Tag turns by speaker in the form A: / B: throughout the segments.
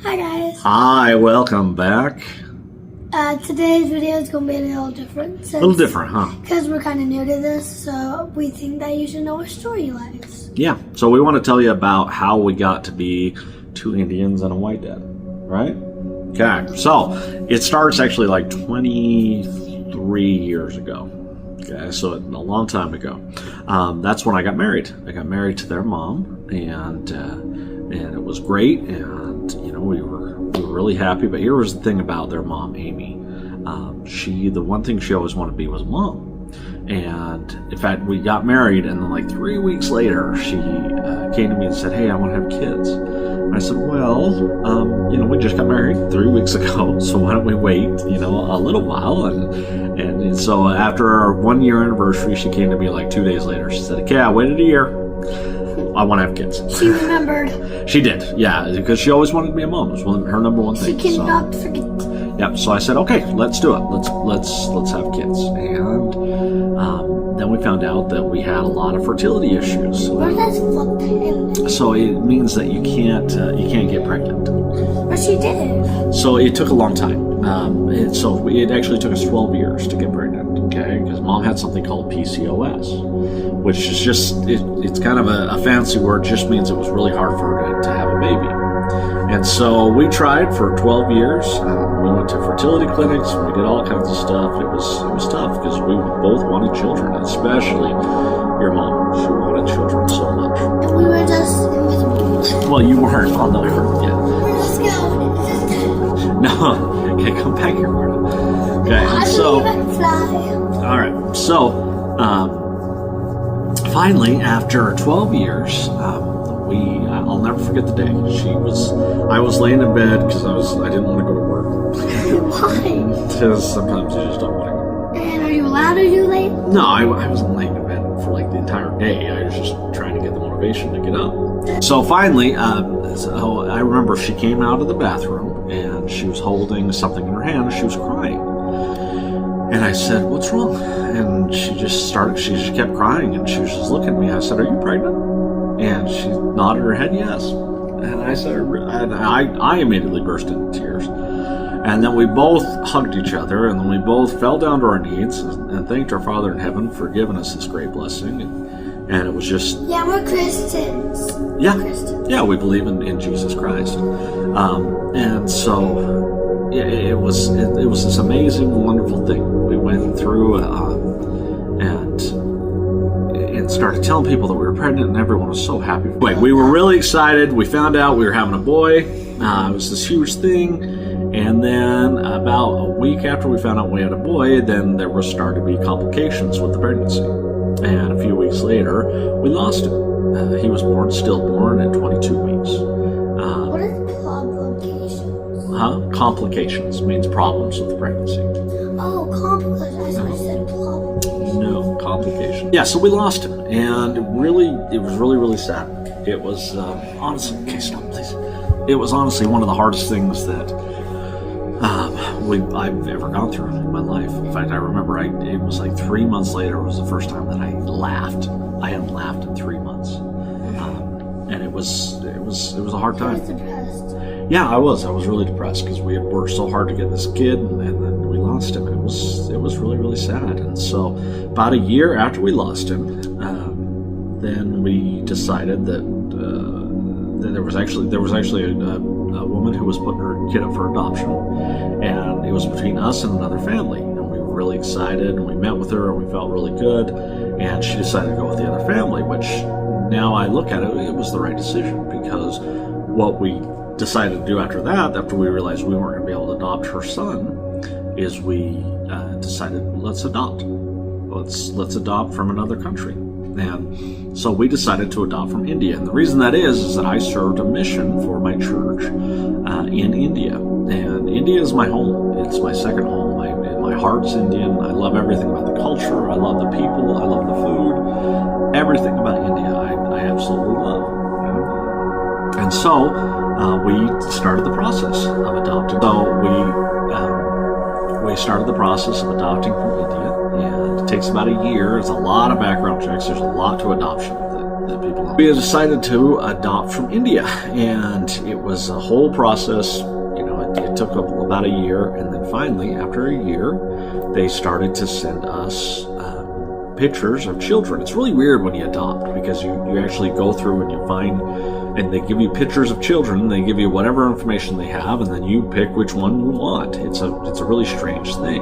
A: Hi guys.
B: Hi, welcome back.
A: Today's video is going to be a little different.
B: A little different, huh?
A: Because we're kind of new to this, so we think that you should know our story lives.
B: Yeah, so we want to tell you about how we got to be two Indians and a white dad, right? Okay, so it starts actually like 23 years ago. Okay, so a long time ago. That's when I got married. I got married to their mom, and it was great, and we were really happy. But here was the thing about their mom, Amy. The one thing she always wanted to be was a mom. And in fact, we got married, and then like 3 weeks later, she came to me and said, "Hey, I want to have kids." And I said, "Well, we just got married 3 weeks ago, so why don't we wait, a little while?" And so after our 1 year anniversary, she came to me like 2 days later. She said, "Okay, I waited a year. I want to have kids."
A: She remembered.
B: She did, yeah, because she always wanted to be a mom. It was her number one thing.
A: She cannot forget.
B: Yeah, so I said, "Okay, let's do it. Let's have kids." And then we found out that we had a lot of fertility issues.
A: What does fertility?
B: So it means that you can't get pregnant.
A: But she did.
B: So it took a long time. It actually took us 12 years to get pregnant. Okay, because mom had something called PCOS, which is just it's kind of a fancy word. Just means it was really hard for her to have a baby. And so we tried for 12 years. We went to fertility clinics and we did all kinds of stuff. It was tough because we both wanted children, especially your mom. She wanted children so much.
A: And we were just invisible.
B: Well, you weren't on the earth yet.
A: Let's go.
B: No, okay, come back here, Marta. Okay, and so all right, so finally, after 12 years. I'll never forget the day. I was laying in bed because I didn't want to go to work.
A: Why?
B: Because sometimes you just don't want to go.
A: And are you allowed to do late?
B: No, I wasn't laying in bed for like the entire day. I was just trying to get the motivation to get up. So finally, I remember she came out of the bathroom and she was holding something in her hand and she was crying. And I said, "What's wrong?" And she just kept crying and she was just looking at me. I said, "Are you pregnant?" And she nodded her head yes. And I said, and I immediately burst into tears. And then we both hugged each other, and then we both fell down to our knees and thanked our Father in heaven for giving us this great blessing. And it was just...
A: Yeah, we're Christians.
B: Yeah,
A: Christians.
B: Yeah, we believe in Jesus Christ. And so it was this amazing, wonderful thing. We went through and started telling people that we were pregnant, and everyone was so happy. Anyway, we were really excited. We found out we were having a boy. It was this huge thing. And then about a week after we found out we had a boy, then there was started to be complications with the pregnancy. And a few weeks later, we lost him. He was stillborn at 22 weeks.
A: What is complications?
B: Complications means problems with the pregnancy.
A: Oh, complications. I thought you said problems.
B: No, complications. Yeah, so we lost him, and it was really, really sad. It was honestly, okay, stop, please. It was honestly one of the hardest things that I've ever gone through in my life. In fact, I remember it was like 3 months later was the first time that I laughed. I hadn't laughed in 3 months, and it was a hard time.
A: I was depressed.
B: Yeah, I was really depressed because we worked so hard to get this kid, and then we lost him. It was really, really sad. And so about a year after we lost him, then we decided that there was actually a woman who was putting her kid up for adoption, and it was between us and another family. And we were really excited, and we met with her, and we felt really good. And she decided to go with the other family, which now I look at it, it was the right decision, because what we decided to do after we realized we weren't going to be able to adopt her son, is we decided let's adopt from another country. And so we decided to adopt from India. And the reason that is that I served a mission for my church in India. And India is my home. It's my second home. My heart's Indian. I love everything about the culture. I love the people. I love the food. Everything about India I absolutely love. And so we started the process of adopting. So we started the process of adopting from India, and it takes about a year. It's a lot of background checks. There's a lot to adoption. the people. We had decided to adopt from India, and it was a whole process. You know, it took about a year, and then finally, after a year, they started to send us pictures of children. It's really weird when you adopt, because you actually go through and you find, and they give you pictures of children. They give you whatever information they have, and then you pick which one you want. It's a really strange thing.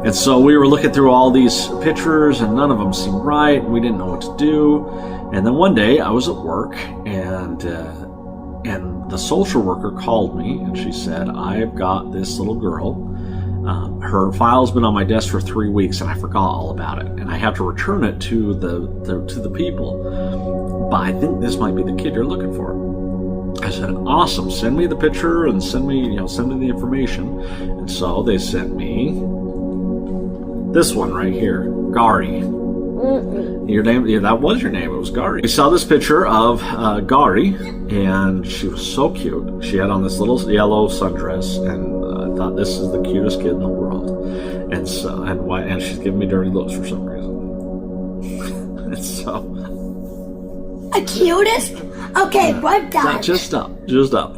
B: And so we were looking through all these pictures, and none of them seemed right. We didn't know what to do. And then one day I was at work, and the social worker called me, and she said, "I've got this little girl. Her file's been on my desk for 3 weeks, and I forgot all about it, and I have to return it to the people. But I think this might be the kid you're looking for." I said, "Awesome! Send me the picture and send me the information." And so they sent me this one right here, Gari. Your name? Yeah, that was your name. It was Gari. We saw this picture of Gari, and she was so cute. She had on this little yellow sundress, and I thought, this is the cutest kid in the world. And so, and she's giving me dirty looks for some reason. And so,
A: a cutest? Okay, what that?
B: Just up.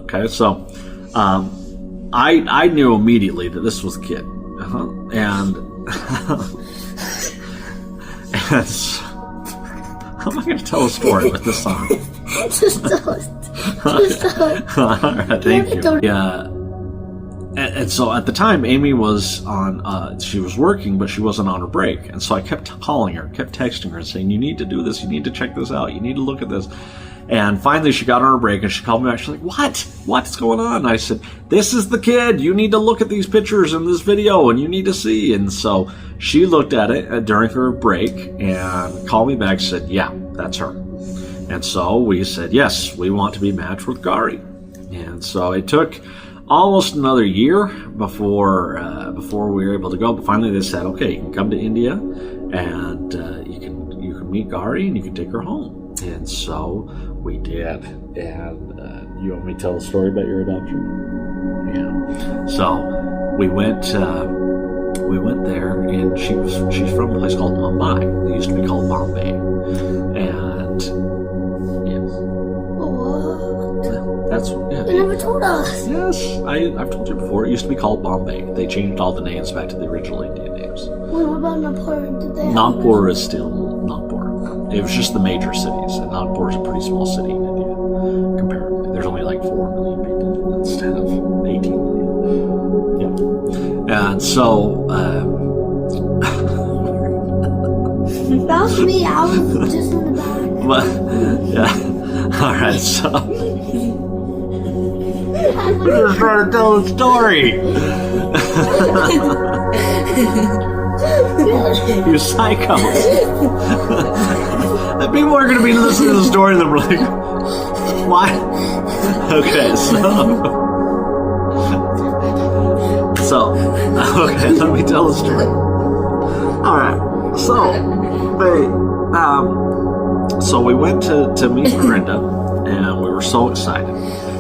B: Okay, so, I knew immediately that this was the kid, and. And so, how am I going to tell a story with this song?
A: Just tell it.
B: All right, thank you. Yeah. And so at the time, Amy was on, she was working, but she wasn't on her break. And so I kept calling her, kept texting her and saying, "You need to do this. You need to check this out. You need to look at this." And finally she got on her break and she called me back. She's like, "What? What's going on?" And I said, "This is the kid. You need to look at these pictures in this video, and you need to see." And so she looked at it during her break and called me back and said, "Yeah, that's her." And so we said, "Yes, we want to be matched with Gari." And so it took almost another year before we were able to go. But finally they said, "Okay, you can come to India, and you can meet Gari, and you can take her home." And so we did. And you want me to tell the story about your adoption? Yeah. So we went there, and she's from a place called Mumbai. It used to be called Bombay. And yes.
A: What?
B: That's
A: You never told us.
B: Yes, I've told you before. It used to be called Bombay. They changed all the names back to the original Indian names.
A: What about Nagpur? Did they?
B: Nagpur is still Nagpur. It was just the major cities, and Nagpur is a pretty small city in India, comparatively. There's only like 4 million people instead of 18 million. Yeah. And so,
A: That was me. I was just in the back.
B: but, yeah. All right, so. I'm just trying to tell a story. You psycho. And people are going to be listening to the story and they're like, "Why?" Okay, okay, let me tell the story. Alright, so we went to meet Miranda, and we were so excited.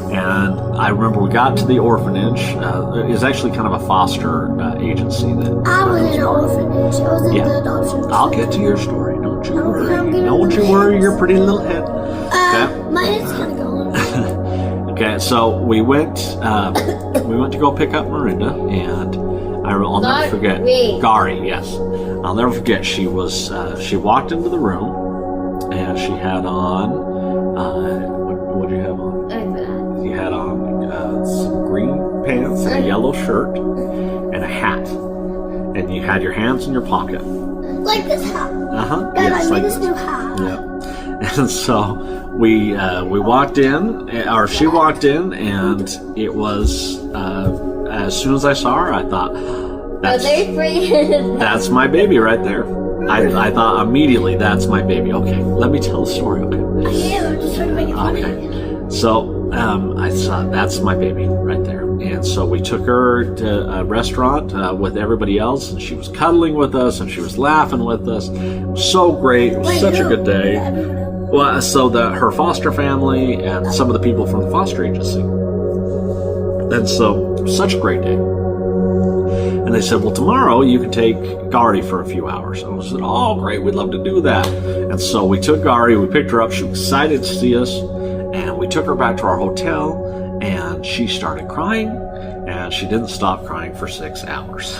B: And I remember we got to the orphanage. It was actually kind of a foster agency that.
A: I was in an orphanage. I was in the adoption.
B: I'll get to your story. Don't you worry. Don't you worry your pretty little head. Okay.
A: My head's kind of going.
B: Okay, so we went to go pick up Miranda, and I'll never forget. Gari, yes. I'll never forget. She walked into the room, and she had on. What did you have on? You had on some green pants and a yellow shirt and a hat, and you had your hands in your pocket.
A: Like this hat.
B: Dad,
A: yes, I made this new hat.
B: Yeah. And so we walked in, or she walked in, and it was as soon as I saw her, I thought, that's my baby right there. I thought immediately, that's my baby. Okay, let me tell the story. Okay.
A: Yeah, I'm just trying to make it funny.
B: Okay. So I thought, that's my baby right there. And so we took her to a restaurant with everybody else, and she was cuddling with us, and she was laughing with us. It was so great. It was such a good day. Well, so her foster family and some of the people from the foster agency. And so, such a great day. And they said, well, tomorrow you can take Gari for a few hours. And I said, oh, great, we'd love to do that. And so we took Gari, we picked her up, she was excited to see us, and we took her back to our hotel, and she started crying, and she didn't stop crying for 6 hours.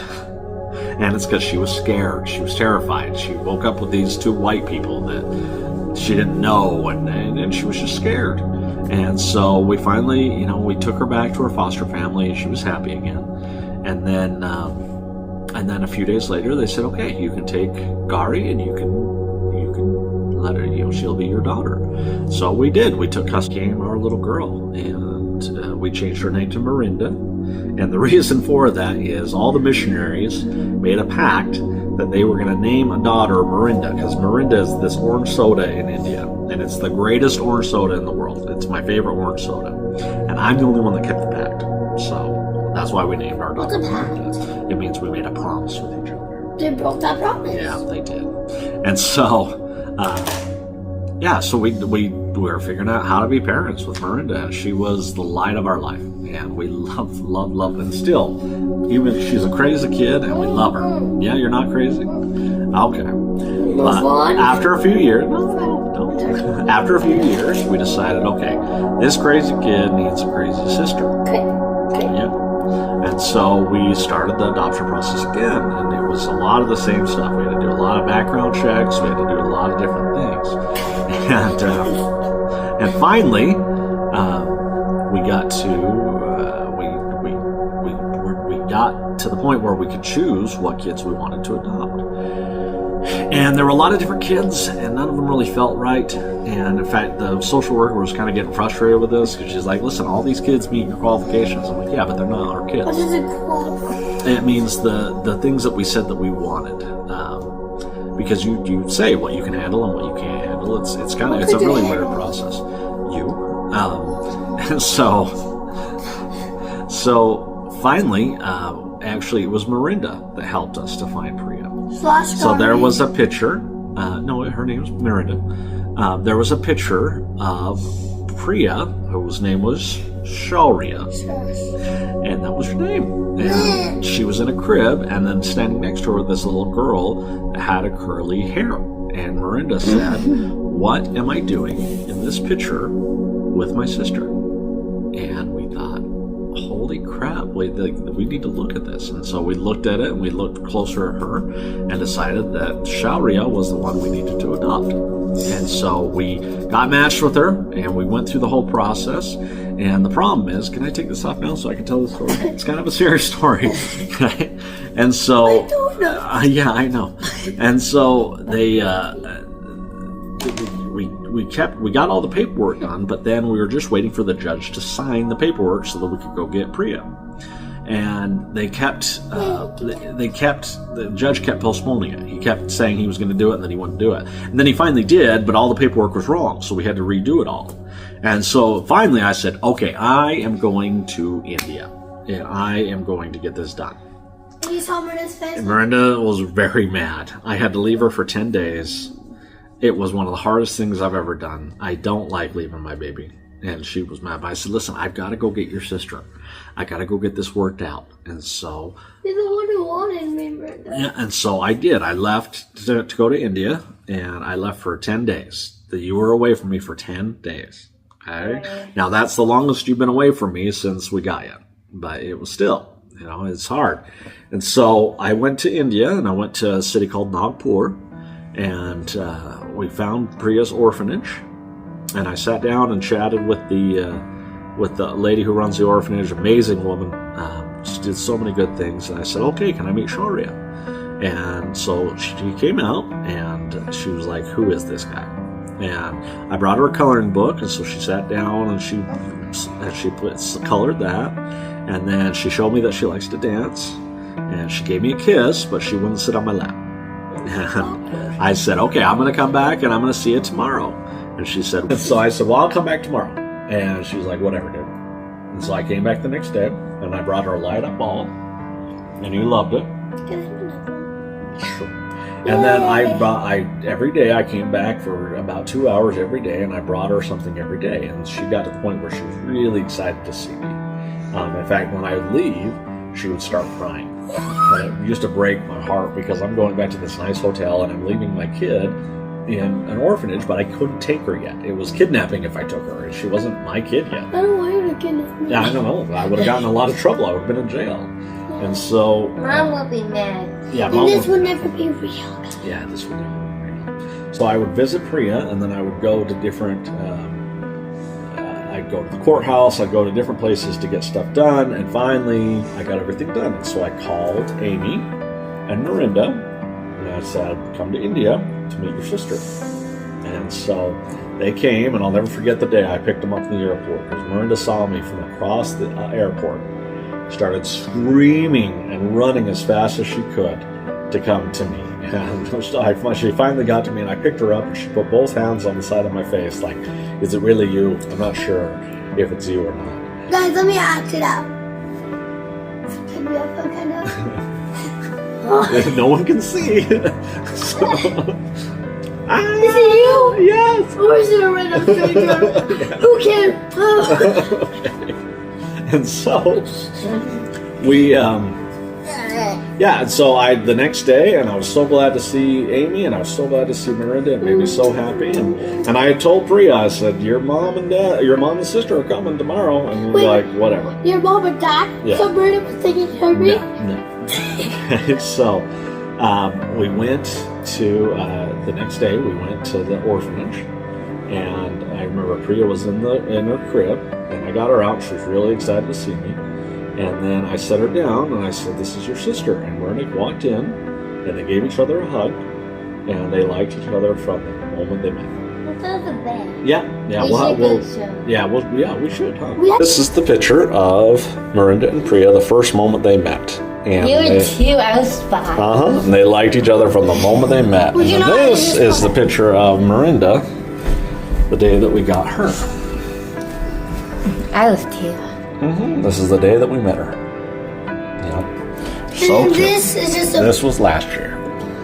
B: And it's because she was scared, she was terrified. She woke up with these two white people that she didn't know, and she was just scared. And so we finally, we took her back to her foster family, and she was happy again. And then a few days later, they said, okay, you can take Gari, and you can let her, she'll be your daughter. So we did. We took custody of our little girl, and we changed her name to Mirinda. And the reason for that is all the missionaries made a pact that they were going to name a daughter Mirinda, because Mirinda is this orange soda in India, and it's the greatest orange soda in the world. It's my favorite orange soda, and I'm the only one that kept the pact. So that's why we named our daughter Mirinda. It means we made a promise with each other.
A: They broke that promise.
B: Yeah, they did. And so, so we were figuring out how to be parents with Mirinda. She was the light of our life, and we love, and still, even if she's a crazy kid, and we love her. Yeah, you're not crazy? Okay. But after a few years, after a few years, we decided, okay, this crazy kid needs a crazy sister.
A: Okay.
B: Yeah. And so we started the adoption process again, and it was a lot of the same stuff. We had to do a lot of background checks. We had to do a lot of different things. And finally, we got to the point where we could choose what kids we wanted to adopt. And there were a lot of different kids, and none of them really felt right. And in fact, the social worker was kind of getting frustrated with this, because she's like, listen, all these kids meet your qualifications. I'm like, yeah, but they're not our kids.
A: What is a qualification?
B: It means the things that we said that we wanted. Because you say what you can handle and what you can't handle. It's a really weird process. And so finally, actually, it was Mirinda that helped us to find Priya. So there was a picture. No, her name was Mirinda. There was a picture of Priya, whose name was Shaurya, and that was her name. And she was in a crib, and then standing next to her, this little girl that had a curly hair. And Mirinda said, "What am I doing in this picture with my sister?" And we thought, holy crap, we need to look at this. And so we looked at it, and we looked closer at her and decided that Shaurya was the one we needed to adopt. And so we got matched with her, and we went through the whole process. And the problem is, can I take this off now so I can tell the story? It's kind of a serious story. And so,
A: I don't know.
B: yeah, I know. And so they, we got all the paperwork done, but then we were just waiting for the judge to sign the paperwork so that we could go get Priya. And the judge kept postponing it. He kept saying he was going to do it, and then he wouldn't do it. And then he finally did, but all the paperwork was wrong, so we had to redo it all. And so finally I said, okay, I am going to India, and I am going to get this done.
A: You saw Miranda's face?
B: Mirinda was very mad. I had to leave her for 10 days. It was one of the hardest things I've ever done. I don't like leaving my baby. And she was mad. But I said, listen, I've got to go get your sister. I got to go get this worked out. And so...
A: You're the one who wanted me, Miranda.
B: Yeah, and so I did. I left to go to India, and I left for 10 days. You were away from me for 10 days. Okay? Now, that's the longest you've been away from me since we got you. But it was still, it's hard. And so I went to India, and I went to a city called Nagpur, and we found Priya's orphanage. And I sat down and chatted with the lady who runs the orphanage, amazing woman. She did so many good things. And I said, okay, can I meet Shaurya? And so she came out, and she was like, who is this guy? And I brought her a coloring book, and so she sat down and she colored that. And then she showed me that she likes to dance. And she gave me a kiss, but she wouldn't sit on my lap. And I said, okay, I'm going to come back, and I'm going to see you tomorrow. And she said, and so I said, well, I'll come back tomorrow. And she was like, whatever, dude. And so I came back the next day, and I brought her a light-up ball, and you loved it. Sure. And then every day I came back for about 2 hours every day, and I brought her something every day. And she got to the point where she was really excited to see me. In fact, when I would leave, she would start crying. And it used to break my heart because I'm going back to this nice hotel and I'm leaving my kid in an orphanage, but I couldn't take her yet. It was kidnapping if I took her, and she wasn't my kid yet.
A: I don't want you to kidnap me.
B: Yeah, I don't know. I would have gotten in a lot of trouble. I would have been in jail. And so...
C: Mom will be mad.
B: Yeah,
A: And
B: Mom
A: this
B: would...
A: would never be real.
B: Yeah, this would never be real. So I would visit Priya, and then I would go to different... I'd go to the courthouse, I'd go to different places to get stuff done, and finally I got everything done. And so I called Amy and Mirinda, and I said, come to India to meet your sister. And so they came, and I'll never forget the day I picked them up in the airport, because Mirinda saw me from across the airport, started screaming and running as fast as she could to come to me. And she finally got to me, and I picked her up, and she put both hands on the side of my face, like, is it really you? I'm not sure if it's you or not.
A: Guys, let me act it out. Can we all feel kind of...
B: No one can see. So,
A: Is it you?
B: Yes.
A: Or is it a random stranger?
B: Yeah.
A: Who cares?
B: Okay. And so we yeah, and so the next day, and I was so glad to see Amy, and I was so glad to see Mirinda. It made me so happy. And I had told Priya, I said, your mom and sister are coming tomorrow. And we were like, whatever.
A: Your mom and dad?
B: Yeah.
A: So Brandon was taking care of me?
B: No. So we went to, the next day, we went to the orphanage. And I remember Priya was in her crib, and I got her out. She was really excited to see me. And then I set her down, and I said, this is your sister. And Veronique walked in, and they gave each other a hug, and they liked each other from the moment they met.
C: That's the best.
B: We should, huh? This is the picture of Mirinda and Priya, the first moment they met. And
C: You were 2, I was 5.
B: and they liked each other from the moment they met. And then this is the picture of Mirinda, the day that we got her.
C: I was 2.
B: This is the day that we met her. Yep. So
A: And
B: cute.
A: this is just a...
B: This was last year.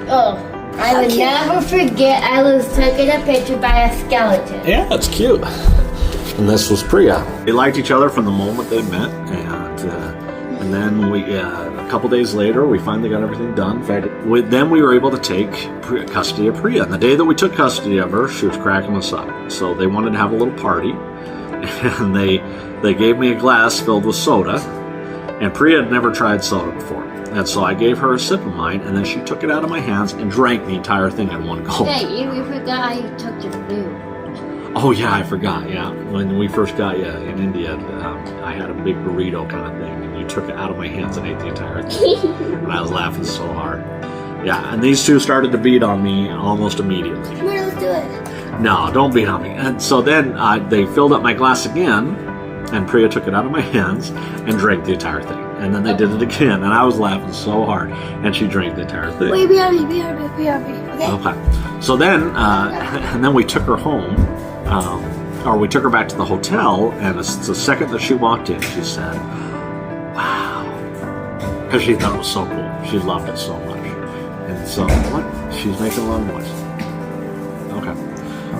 C: Oh, I would never forget I was taking a picture by a skeleton.
B: Yeah, that's cute. And this was Priya. They liked each other from the moment they met, and then we a couple days later we finally got everything done. In fact, then we were able to take custody of Priya. And the day that we took custody of her, she was cracking us up. So they wanted to have a little party, and they gave me a glass filled with soda, and Priya had never tried soda before. And so I gave her a sip of mine, and then she took it out of my hands and drank the entire thing in one gulp.
C: Hey, you forgot how you took your food.
B: Oh yeah, I forgot, yeah. When we first got you in India, I had a big burrito kind of thing, and you took it out of my hands and ate the entire thing. And I was laughing so hard. Yeah, and these two started to beat on me almost immediately.
A: Come here, let's do it.
B: No, don't beat on me. And so then they filled up my glass again, and Priya took it out of my hands and drank the entire thing. And then they did it again, and I was laughing so hard, and she drank the entire thing.
A: Wait, BRB, okay?
B: Okay. So then, and then we took her home, or we took her back to the hotel, and the second that she walked in, she said, wow. Because she thought it was so cool. She loved it so much. And so, what? She's making a lot of noise. Okay.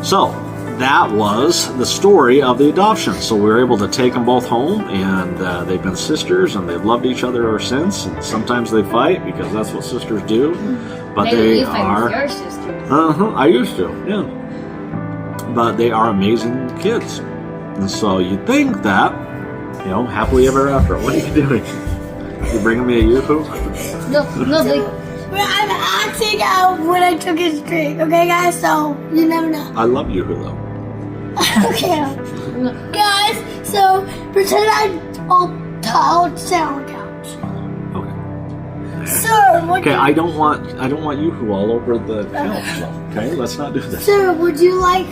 B: So, that was the story of the adoption. So we were able to take them both home, and they've been sisters, and they've loved each other ever since. And sometimes they fight because that's what sisters do. But
C: Maybe
B: they
C: you fight
B: are.
C: with your sisters.
B: I used to, yeah. But they are amazing kids, and so you'd think that, happily ever after. What are you doing? You bringing me a yoo-hoo?
C: No,
A: I'm acting out when I took his drink, okay, guys? So, you never know.
B: I love yoo-hoo though.
A: Okay. Guys, so pretend I'll sit on the couch.
B: Okay.
A: Sir,
B: Okay, I don't want yoo-hoo all over the couch though. Okay, let's not do this.
A: Sir, would you like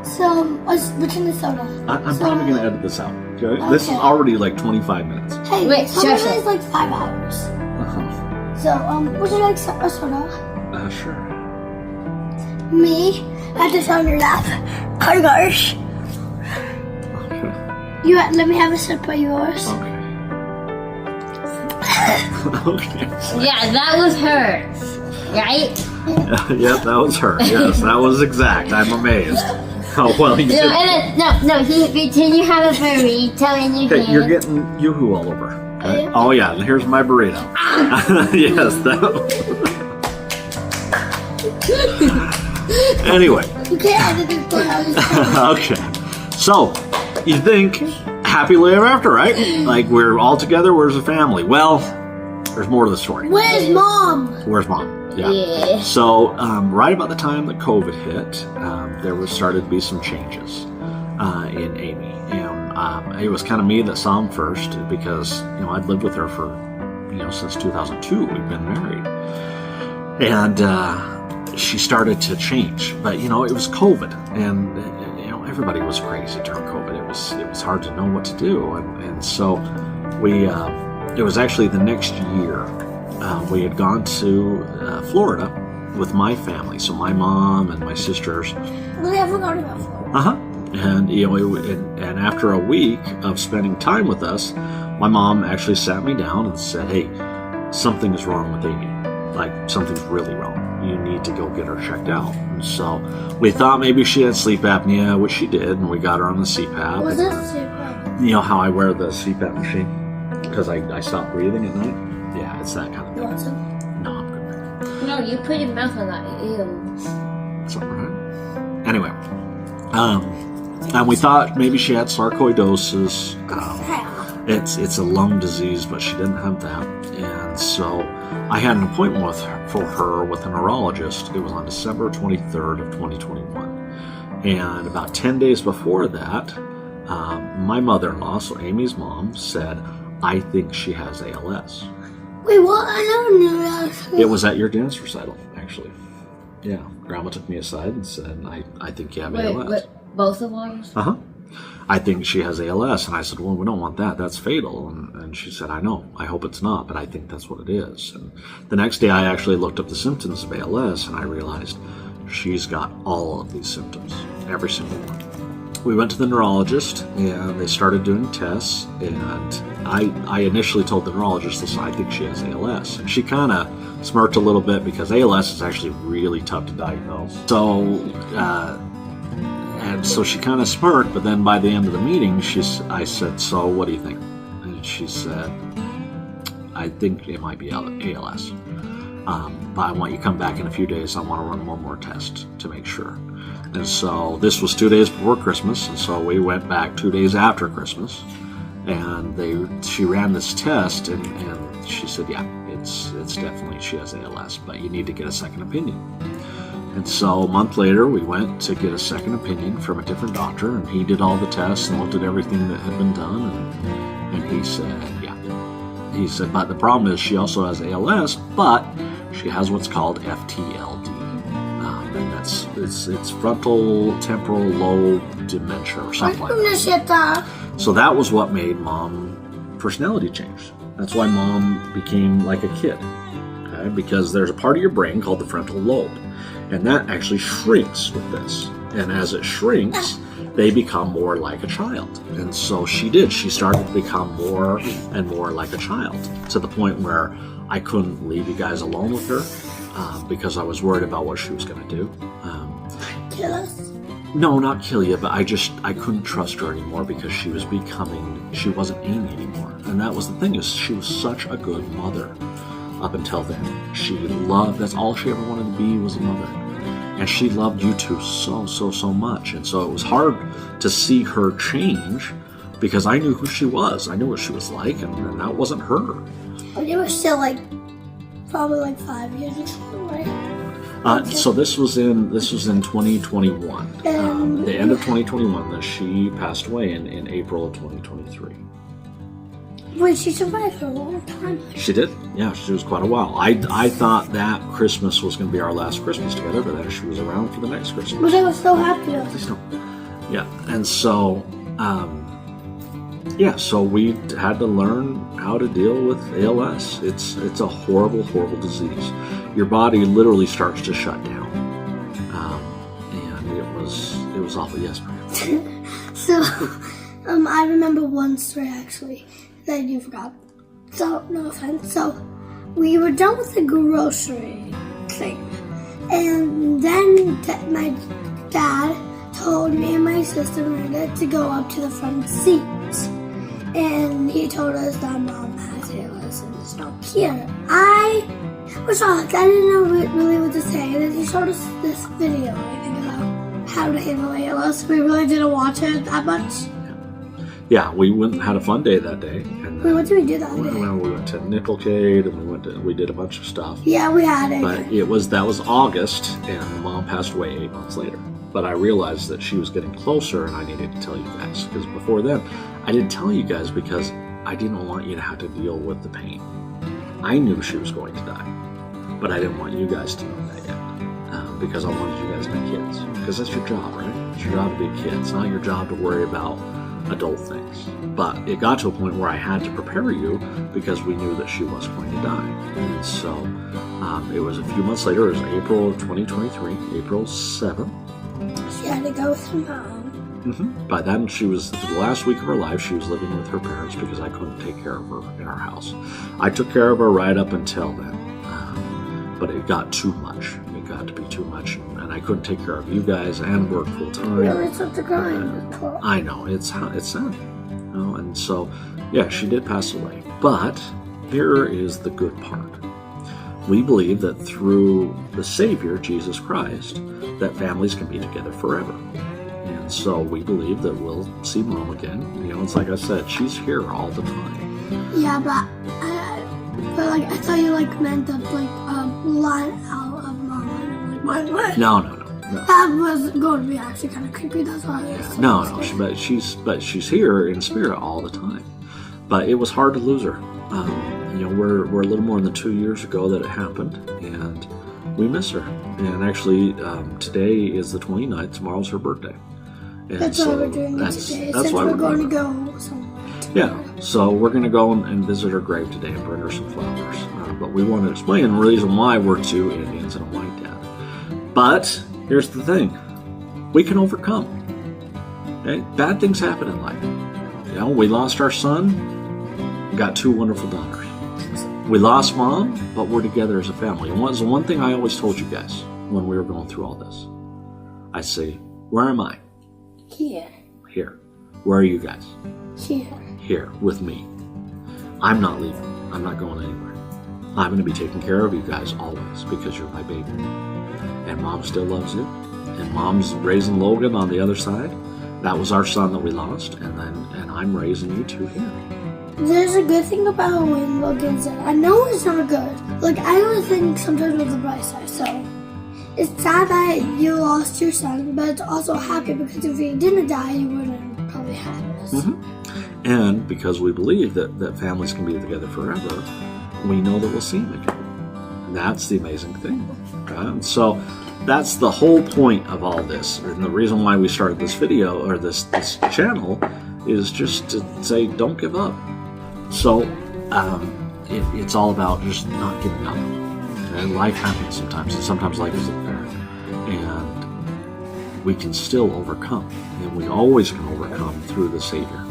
A: some, between the soda?
B: I'm probably gonna edit this out. Okay? This is
A: Okay.
B: already like 25 minutes.
A: Hey,
C: Wait,
A: soda
C: sure.
A: is like 5 hours.
B: Uh-huh.
A: So, would you like a soda?
B: Sure.
A: Me? I have to tell your lap. Oh gosh.
B: Okay.
A: Let me have a sip of yours.
B: Okay. Okay.
C: yeah, that was her, right?
B: Yep, that was her. Yes, that was exact. I'm amazed. Oh well, you did.
C: No, he pretend you have a burrito in your
B: Okay,
C: hand.
B: you're getting yoo-hoo all over. Okay. Oh yeah, and here's my burrito. Yes, anyway.
A: You can't edit this part.
B: Okay. So, you think happily ever after, right? Like we're all together, where's the family? Well, there's more to the story.
A: Where's Mom?
B: Where's Mom?
C: Yeah.
B: So, right about the time that COVID hit, there was started to be some changes in Amy. And it was kind of me that saw him first because, I'd lived with her for, since 2002. We've been married. And she started to change. But, it was COVID. And, everybody was crazy during COVID. It was hard to know what to do. And so it was actually the next year. We had gone to Florida with my family. So my mom and my sisters.
A: We never got about Florida.
B: Uh-huh. And, and after a week of spending time with us, my mom actually sat me down and said, hey, something is wrong with Amy. Like, something's really wrong. You need to go get her checked out. And so we thought maybe she had sleep apnea, which she did, and we got her on the CPAP.
A: What's that?
B: You know how I wear the CPAP machine? Because I stop breathing at night? Yeah, it's that kind of thing.
A: You want some?
B: No, I'm good.
C: No, you put your mouth on that. Ew.
B: That's all right. Anyway, and we thought maybe she had sarcoidosis. It's a lung disease, but she didn't have that. And so I had an appointment for her with a neurologist. It was on December 23rd of 2021. And about 10 days before that, my mother-in-law, so Amy's mom, said, I think she has ALS.
A: Wait, what? I never knew that.
B: It was at your dance recital, actually. Yeah, Grandma took me aside and said, I think you have ALS.
C: Wait, both of ours?
B: Uh-huh. I think she has ALS. And I said, well, we don't want that. That's fatal. And she said, I know. I hope it's not, but I think that's what it is. And the next day I actually looked up the symptoms of ALS, and I realized she's got all of these symptoms, every single one. We went to the neurologist, and they started doing tests, and I initially told the neurologist, listen, I think she has ALS. And she kind of smirked a little bit because ALS is actually really tough to diagnose. So she kind of smirked, but then by the end of the meeting, I said, so what do you think? And she said, I think it might be ALS. But I want you to come back in a few days. I want to run one more test to make sure. And so this was 2 days before Christmas, and so we went back 2 days after Christmas, and she ran this test, and she said, yeah, it's definitely, she has ALS, but you need to get a second opinion. And so a month later, we went to get a second opinion from a different doctor, and he did all the tests and looked at everything that had been done, and he said, yeah. He said, but the problem is she also has ALS, but she has what's called FTLD. And it's frontal temporal lobe dementia or something like that. So that was what made Mom personality change. That's why Mom became like a kid, okay? Because there's a part of your brain called the frontal lobe, and that actually shrinks with this. And as it shrinks, they become more like a child. And so she did. She started to become more and more like a child, to the point where I couldn't leave you guys alone with her because I was worried about what she was going to do.
A: Kill us?
B: No, not kill you, but I couldn't trust her anymore because she wasn't Amy anymore. And that was the thing, is she was such a good mother up until then. That's all she ever wanted to be, was a mother. And she loved you two so, so, so much. And so it was hard to see her change because I knew who she was. I knew what she was like, and that wasn't her.
A: But you were still probably 5 years ago, right?
B: So this was in 2021. The end of 2021, that she passed away in April of 2023.
A: Wait, she survived for a long time.
B: She did. Yeah, she was quite a while. I thought that Christmas was going to be our last Christmas together, but then she was around for the next Christmas.
A: But I was so happy.
B: Please don't. Yeah, and so, so we had to learn how to deal with ALS. It's a horrible, horrible disease. Your body literally starts to shut down, and it was awful. Yes, ma'am.
A: So, I remember one story actually that you forgot. So, no offense. So, we were done with the grocery thing, and then my dad told me and my sister Miranda to go up to the front seat, and he told us that Mom had listen. So here, I was shocked. I didn't know really what to say. And then he showed us this video, I think, about how to handle ALS. We really didn't watch it that much.
B: Yeah, we went and had a fun day that day. And
A: Wait, what did we do that day?
B: well, we went to Nickelcade and we did a bunch of stuff.
A: Yeah, we had it.
B: But that was August, and Mom passed away 8 months later. But I realized that she was getting closer, and I needed to tell you guys, because before then, I didn't tell you guys because I didn't want you to have to deal with the pain. I knew she was going to die, but I didn't want you guys to know that yet, because I wanted you guys to be kids. Because that's your job, right? It's your job to be a kid. It's not your job to worry about adult things. But it got to a point where I had to prepare you because we knew that she was going to die. And so it was a few months later. It was April of 2023, April 7th.
A: She had to go with her mom.
B: By then, she was, for the last week of her life, she was living with her parents because I couldn't take care of her in our house. I took care of her right up until then, but it got too much. It got to be too much, and I couldn't take care of you guys and work full time.
A: Really took the crying.
B: I know, it's sad. You know, and so, yeah, she did pass away. But here is the good part. We believe that through the Savior, Jesus Christ, that families can be together forever. And so we believe that we'll see Mom again. You know, it's like I said, she's here all the time.
A: Yeah, but like I thought you like meant the line out of Mom. Like what?
B: No.
A: That was going to be actually kind of creepy. That's why.
B: No. But she's here in spirit all the time. But it was hard to lose her. You know, we're a little more than 2 years ago that it happened, and we miss her. And actually, today is the 29th. Tomorrow's her birthday. And
A: that's why we're doing it today.
B: That's
A: Since
B: why
A: we're going to go somewhere.
B: Yeah, so we're going to go and visit her grave today and bring her some flowers. But we want to explain the reason why we're two Indians and a white dad. But here's the thing. We can overcome. Okay? Bad things happen in life. You know, we lost our son, got 2 wonderful daughters. We lost Mom, but we're together as a family. And what's the one thing I always told you guys when we were going through all this? I say, where am I?
A: Here.
B: Here. Where are you guys?
A: Here.
B: Here with me. I'm not leaving. I'm not going anywhere. I'm going to be taking care of you guys always because you're my baby. And Mom still loves you. And Mom's raising Logan on the other side. That was our son that we lost. And I'm raising you two here.
A: There's a good thing about when Logan's in. I know it's not good. Like, I always think sometimes with the bright side. So, it's sad that you lost your son, but it's also happy because if he didn't die, you wouldn't probably have this.
B: And because we believe that families can be together forever, we know that we'll see him again. And that's the amazing thing. Okay? And so, that's the whole point of all this. And the reason why we started this video, or this channel, is just to say, don't give up. So, it's all about just not giving up. And life happens sometimes, and sometimes life isn't fair. And we can still overcome. And we always can overcome through the Savior,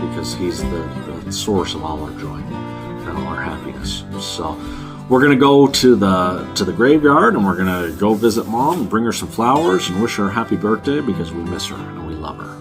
B: because He's the source of all our joy and all our happiness. So, we're going to go to the graveyard, and we're going to go visit Mom and bring her some flowers and wish her a happy birthday because we miss her and we love her.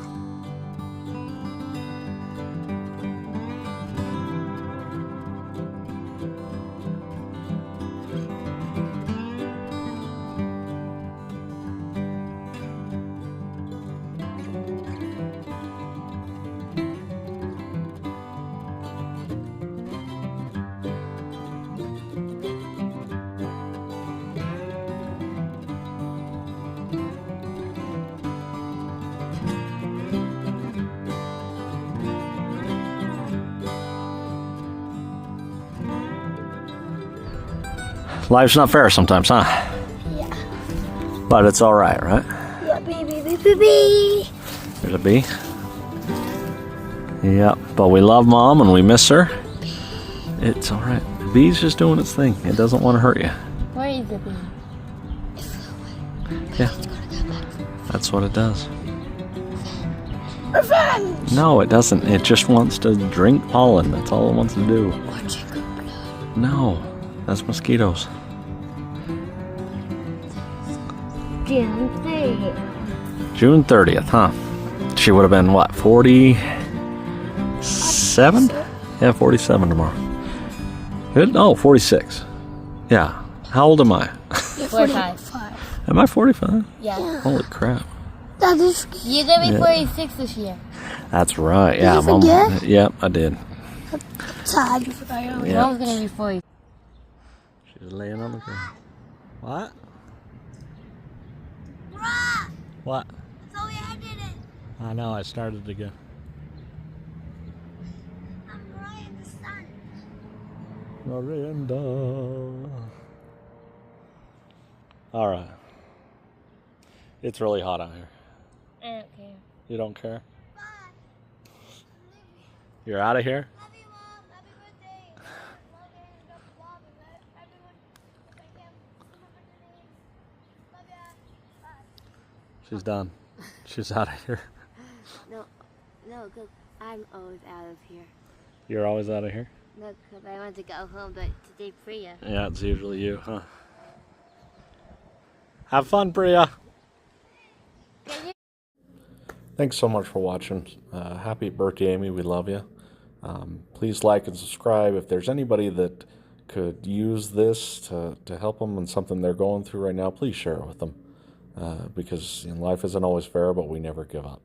B: Life's not fair sometimes, huh?
A: Yeah.
B: But it's all right, right?
A: Yeah, baby.
B: There's a bee. Yeah, but we love Mom and we miss her. It's all right. The bee's just doing its thing. It doesn't want to hurt you.
C: Where is the bee?
B: Yeah, that's what it does.
A: Revenge!
B: No, it doesn't. It just wants to drink pollen. That's all it wants to do. No, that's mosquitoes.
C: June 30th.
B: June 30th, huh? She would have been, what, 47? Yeah, 47 tomorrow. Good? Oh, 46. Yeah. How old am I?
A: You're
C: 45.
A: 45.
B: Am I 45?
C: Yeah.
B: Holy crap.
A: That is
C: You're gonna be
B: Yeah.
C: 46 this year.
B: That's right. Yeah,
A: you
B: Mom.
A: forget?
B: Yep, I did.
A: sad. You forgot your
B: Yeah.
C: Mom's gonna be 40.
B: She's laying on the ground. What? What?
A: So we ended it.
B: I know, I started again.
A: I'm right in the sun.
B: Miranda. All right. It's really hot out here.
C: I don't care.
B: You don't care?
A: Bye.
B: You're out of here?
A: Love you, Mom. Happy birthday. Love you. Love Mom. Everyone. Thank you. Remember the names. Love ya. Bye.
B: She's done. She's out of here.
C: No, because I'm always out of here.
B: You're always out of here?
C: No, because I want to go home, but today Priya.
B: Yeah, it's usually you, huh? Have fun, Priya. Thanks so much for watching. Happy birthday, Amy. We love you. Please like and subscribe. If there's anybody that could use this to help them in something they're going through right now, please share it with them. Because life isn't always fair, but we never give up.